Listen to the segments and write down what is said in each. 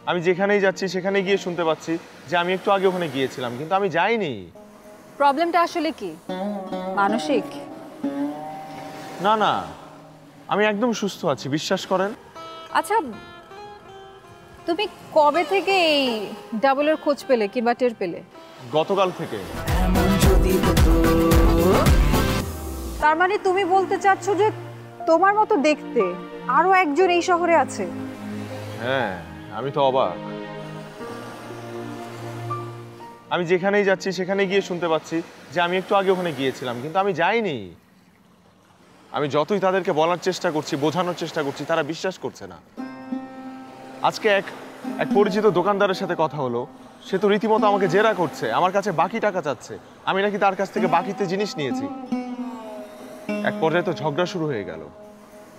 আমি যেখানেই যাচ্ছি সেখানে গিয়ে শুনতে পাচ্ছি যে আমি একটু আগে ওখানে গিয়েছিলাম, কিন্তু আমি যাইনি। প্রবলেমটা আসলে কি? মানসিক? না না, আমি একদম সুস্থ আছি, বিশ্বাস করেন। আচ্ছা, তুমি কবে থেকে এই ডাবলের খোঁজ পেলে কিংবা টের পেলে? গতকাল থেকে। তার মানে তুমি বলতে চাচ্ছ যে তোমার মতো দেখতে আরো একজন এই শহরে আছে? হ্যাঁ, আমি তো অবাক। আমি যেখানেই যাচ্ছি সেখানে গিয়ে শুনতে পাচ্ছি যে আমি একটু আগে ওখানে গিয়েছিলাম, কিন্তু আমি যাইনি। আমি যতই তাদেরকে বলার চেষ্টা করছি, বোঝানোর চেষ্টা করছি, তারা বিশ্বাস করছে না। আজকে এক পরিচিত দোকানদারের সাথে কথা হলো, সে তো রীতিমতো আমাকে জেরা করছে, আমার কাছে বাকি টাকা চাচ্ছে। আমি নাকি তার কাছ থেকে বাকিতে জিনিস নিয়েছি। এক পর্যায়ে তো ঝগড়া শুরু হয়ে গেল।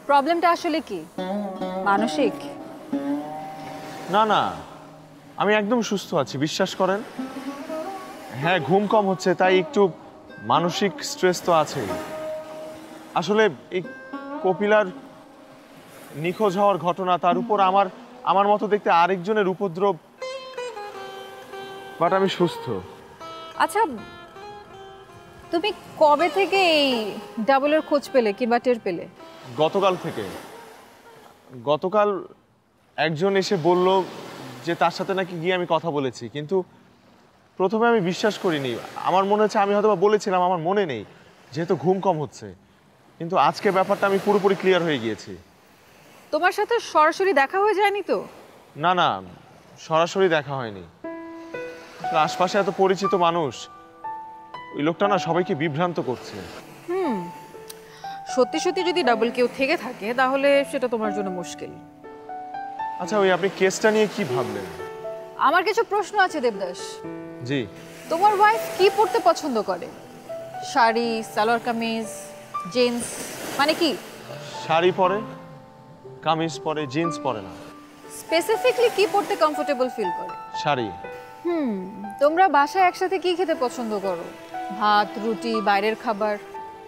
প্রবলেমটা আসলে কি? মানসিক? না না, আমি একদম সুস্থ আছি, বিশ্বাস করেন। হ্যাঁ, ঘুম কম হচ্ছে, তাই একটু মানসিক স্ট্রেস তো আছেই। আসলে এই কপিলার নিখোঁজ হওয়ার ঘটনা, তার উপর আমার মতো দেখতে আরেকজনের উপদ্রব, বাট আমি সুস্থ। আচ্ছা, তুমি কবে থেকে এই ডাবলের খোঁজ পেলে কিংবা টের পেলে? গতকাল থেকে। গতকাল একজন এসে বলল যে তার সাথে নাকি গিয়ে আমি কথা বলেছি, কিন্তু প্রথমে আমি বিশ্বাস করিনি। আমার মনে হচ্ছে আমি হয়তো বলেছিলাম, আমার মনে নেই, যেহেতু ঘুম কম হচ্ছে। কিন্তু আজকে ব্যাপারটা আমি পুরোপুরি ক্লিয়ার হয়ে গিয়েছি। তোমার সাথে সরাসরি দেখা হয়ে যায়নি তো? না না, সরাসরি দেখা হয়নি। আশপাশে এত পরিচিত মানুষ, ওই লোকটা না সবাইকে বিভ্রান্ত করছে। সত্যি সত্যি যদি ডাবল কেউ থেকে থাকে তাহলে সেটা তোমার জন্য মুশকিল। আচ্ছা, ওই আপনি কেসটা নিয়ে কি ভাবলেন? আমার কিছু প্রশ্ন আছে দেবদাস। জি। তোমার ওয়াইফ কি পরতে পছন্দ করে? শাড়ি, সালোয়ার কামিজ, জিন্স, মানে কি? শাড়ি পরে, কামিজ পরে, জিন্স পরে না। স্পেসিফিকলি কি পরতে কমফোর্টেবল ফিল করে? শাড়ি। তোমরা বাসায় একসাথে কি খেতে পছন্দ করো? ভাত, রুটি, বাইরের খাবার?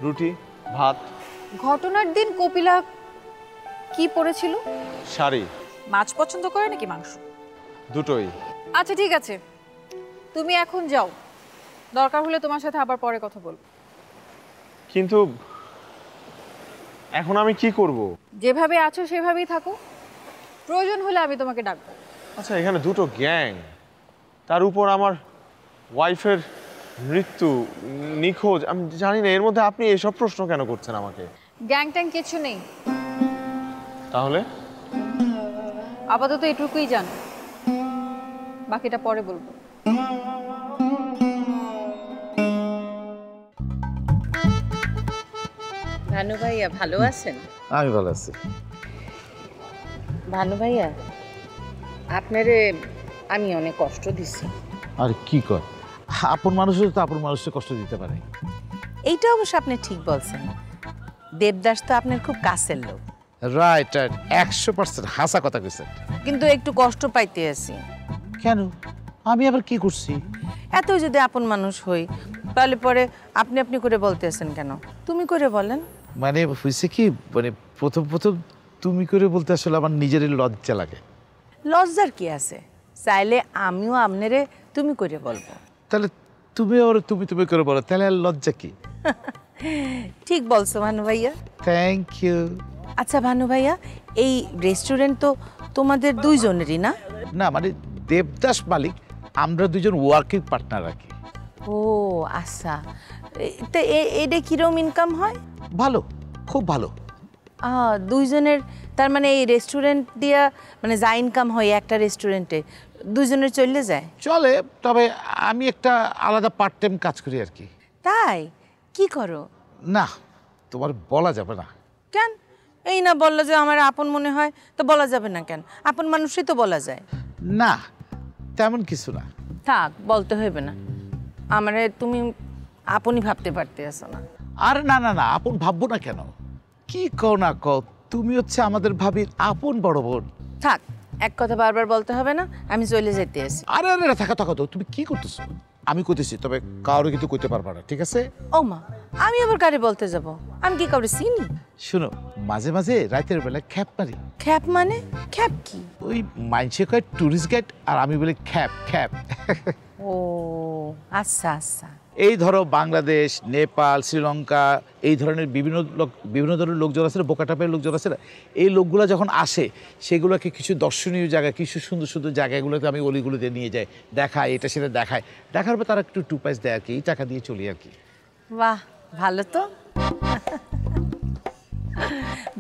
রুটি, ভাত। ঘটনার দিন কপিলা কি পরেছিল? শাড়ি। মাছ পছন্দ করে নাকি মাংস? দুটোই। আচ্ছা ঠিক আছে, তুমি এখন যাও, দরকার হলে তোমার সাথে আবার পরে কথা বলবো। কিন্তু এখন আমি কি করব? যেভাবে আছো সেভাবেই থাকো, প্রয়োজন হলে আমি তোমাকে ডাকবো। আচ্ছা, এখানে দুটো গ্যাং, তার উপর আমার ওয়াইফের মৃত্যু, নিখোঁজ। আমি জানি না এর মধ্যে আপনি এসব প্রশ্ন কেন করছেন আমাকে। গ্যাং ট্যাং কিছু নেই, তাহলে আপাতত এটুকুই জানো, বাকিটা পরে বলবো। ভানু ভাইয়া ভালো আছেন? আমি ভালো আছি। ভানু ভাইয়া, আপনারে আমি অনেক কষ্ট দিছি। আর কি কর, আপন মানুষের তো আপন মানুষকে কষ্ট দিতে পারে। এইটা অবশ্য আপনি ঠিক বলছেন, দেবদাস তো আপনার খুব কাছের লোক। রাইট রাইট, 100% হাসা কথা কইছেন। কিন্তু একটু কষ্ট পাইতে আছি। কেন? আমি আবার কি করছি? এত যদি আপন মানুষ হই তাহলে পরে আপনি আপনি করে বলতে আছেন কেন? তুমি করে বলেন। মানে হয়েছে কি, মানে প্রথম তুমি করে বলতে আসলে আমার নিজেরই লজ্জা লাগে। লজ্জার কি আছে? চাইলে আমিও আপনারে তুমি করে বলবো। তাহলে তুমি আর তুমি করে বলো, তাহলে আর লজ্জা কি? ঠিক বলছো ভানু ভাইয়া। Thank you. আচ্ছা ভানু ভাইয়া, এই রেস্টুরেন্ট তো তোমাদের দুইজনেরই না? না মানে দেবদাস মালিক, আমরা দুজন ওয়ার্কিং পার্টনার রাখি। ও আচ্ছা, তো এইটা কিরকম ইনকাম হয়? ভালো, খুব ভালো। দুইজনের, তার মানে এই রেস্টুরেন্ট দিয়া মানে যা ইনকাম হয় একটা রেস্টুরেন্টে দুইজনের চলে যায়? চলে, তবে আমি একটা আলাদা পার্ট টাইম কাজ করি আর কি। তাই? কি করো? না, তোমার বলা যাবে না। কেন? এই না বললো যে আমার আপন মনে হয়, তো বলা যাবে না কেন? আপন মানুষই তো বলা যায়। না, তেমন কিছু না। থাক, বলতে হইবে না। আমারে তুমি আপনই ভাবতে পারতে আছো না? আরে না না না, আপন ভাববো না কেন? কি কও না কও, তুমি হচ্ছে আমাদের ভাবির আপন বড় বোন। থাক, এক কথা বারবার বলতে হবে না, আমি চলে যেতে আছি। আরে আরে থাকা থাকা তো, তুমি কি করতেছো? আমি কইতেছি, তবে কারো কিন্তু কইতে পারবা না, ঠিক আছে? ও মা, আমি আবার কারে বলতে যাব? আমি কি কাউরে চিনি? শুনো, মাঝে মাঝে রাতের বেলা খ্যাপ মারি। খ্যাপ মানে? খ্যাপ কি? ওই মাইনসে কয় টুরিস্ট গাইড, আর আমি বলি খ্যাপ খ্যাপ। ও আচ্ছা আচ্ছা। এই ধরো বাংলাদেশ, নেপাল, শ্রীলঙ্কা, এই ধরনের বিভিন্ন ধরনের লোকজন আছে না, বোকা টাইপের লোকজন আছে না, এই লোকগুলো যখন আসে সেগুলোকে কিছু দর্শনীয় জায়গা, কিছু সুন্দর সুন্দর জায়গাগুলোতে আমি অলিগুলোতে নিয়ে যাই, দেখাই, এটা সেটা দেখায়। দেখার পর তারা একটু 2 পয়সা দেয় আর কি, এই টাকা দিয়ে চলি আর কি। বাহ, ভালো তো।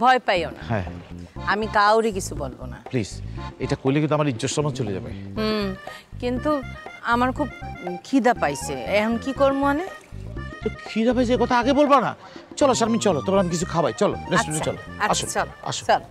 ভয় পাইও না, হ্যাঁ, আমি কাউরে কিছু বলবো না। প্লিজ, এটা করলে কিন্তু আমার ইজ্জত সম্মান চলে যাবে। কিন্তু আমার খুব খিদা পাইছে, এখন কি করবো? মানে তো খিদা পাইছে কথা আগে বলবা না। চলো শারমিন, চলো, তোমার আমি কিছু খাওয়াই, চলো রেস্টুরেন্টে চলো। আচ্ছা, আসো চল আসো। চল।